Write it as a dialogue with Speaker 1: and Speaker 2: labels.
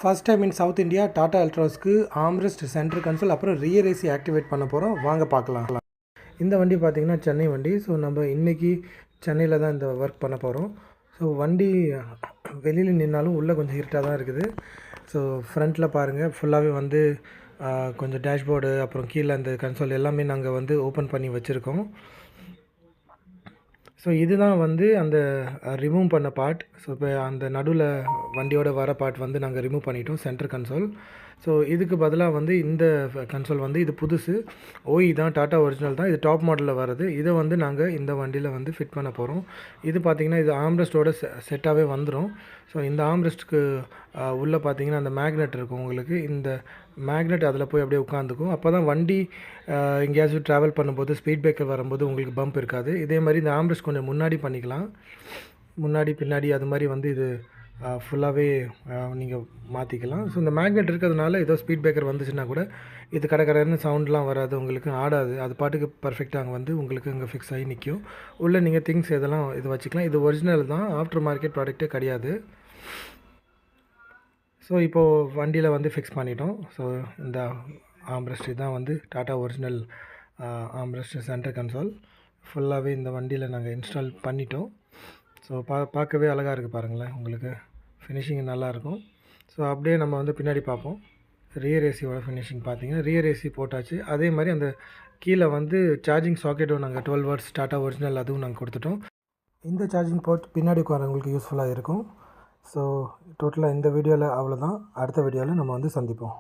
Speaker 1: First time in South India Tata அல்ட்ராஸ்க்கு armrest centre console அப்புறம் rear AC activate பண்ண போகிறோம். வாங்க பார்க்கலாம். இந்த வண்டி பார்த்திங்கன்னா சென்னை வண்டி. ஸோ நம்ம இன்றைக்கி சென்னையில் தான் இந்த ஒர்க் பண்ண போகிறோம். ஸோ வண்டி வெளியில் நின்னாலும் உள்ளே கொஞ்சம் இருட்டாக தான் இருக்குது. ஸோ ஃப்ரண்ட்டில் பாருங்கள், ஃபுல்லாகவே வந்து கொஞ்சம் டேஷ்போர்டு அப்புறம் கீழே அந்த கன்சோல் எல்லாமே நாங்கள் வந்து ஓப்பன் பண்ணி வச்சுருக்கோம். ஸோ இதுதான் வந்து அந்த ரிமூவ் பண்ண பார்ட். ஸோ இப்போ அந்த நடுவில் வண்டியோட வர பார்ட் வந்து நாங்கள் ரிமூவ் பண்ணிட்டோம், சென்டர் கன்சோல். ஸோ இதுக்கு பதிலாக வந்து இந்த கன்சோல் வந்து இது புதுசு ஓய் தான், டாட்டா ஒரிஜினல் தான், இது டாப் மாடலில் வருது. இதை வந்து நாங்கள் இந்த வண்டியில் வந்து ஃபிட் பண்ண போகிறோம். இது பார்த்திங்கன்னா இது ஆம்ரெஸ்ட்டோட செட்டாகவே வந்துடும். ஸோ இந்த ஆம்ரெஸ்ட்டுக்கு உள்ளே பார்த்திங்கன்னா அந்த மேக்னெட் இருக்கும் உங்களுக்கு. இந்த மேக்னெட் அதில் போய் அப்படியே உட்காந்துக்கும். அப்போ தான் வண்டி எங்கேயாச்சும் ட்ராவல் பண்ணும்போது ஸ்பீட் பிரேக்கர் வரும்போது உங்களுக்கு பம்ப் இருக்காது. இதே மாதிரி இந்த ஆம்ரெஸ்ட் கொஞ்சம் முன்னாடி பண்ணிக்கலாம், முன்னாடி பின்னாடி அது மாதிரி வந்து இது ஃபுல்லாகவே நீங்கள் மாற்றிக்கலாம். ஸோ இந்த மேக்னெட் இருக்கிறதுனால ஏதோ ஸ்பீட் பிரேக்கர் வந்துச்சுன்னா கூட இது கடைன்னு சவுண்ட்லாம் வராது, உங்களுக்கு ஆடாது. அது பாட்டுக்கு பர்ஃபெக்டாக அங்கே வந்து உங்களுக்கு இங்கே ஃபிக்ஸ் ஆகி நிற்கும். உள்ளே நீங்கள் திங்ஸ் இதெல்லாம் இது வச்சுக்கலாம். இது ஒரிஜினல் தான், ஆஃப்டர் மார்க்கெட் ப்ராடக்ட்டே கிடையாது. ஸோ இப்போது வண்டியில் வந்து ஃபிக்ஸ் பண்ணிட்டோம். ஸோ இந்த ஆம்ரெஸ்ட் தான் வந்து tata original armrest centre console ஃபுல்லாகவே இந்த வண்டியில் நாங்கள் இன்ஸ்டால் பண்ணிட்டோம். ஸோ பார்க்கவே அழகாக இருக்குது பாருங்களேன், உங்களுக்கு ஃபினிஷிங் நல்லாயிருக்கும். ஸோ அப்படியே நம்ம வந்து பின்னாடி பார்ப்போம். ரியர் ஏசியோட ஃபினிஷிங் பார்த்திங்கன்னா ரியர் ஏசி போட்டாச்சு. அதே மாதிரி அந்த கீழே வந்து சார்ஜிங் சாக்கெட்டும் நாங்கள் 12 வாட்ஸ் டாட்டா ஒரிஜினல் அதுவும் நாங்கள் கொடுத்துட்டோம். இந்த சார்ஜிங் போர்ட் பின்னாடி உட்காரவங்களுக்கு யூஸ்ஃபுல்லாக இருக்கும். ஸோ டோட்டலாக இந்த வீடியோவில் அவ்வளோதான். அடுத்த வீடியோவில் நம்ம வந்து சந்திப்போம்.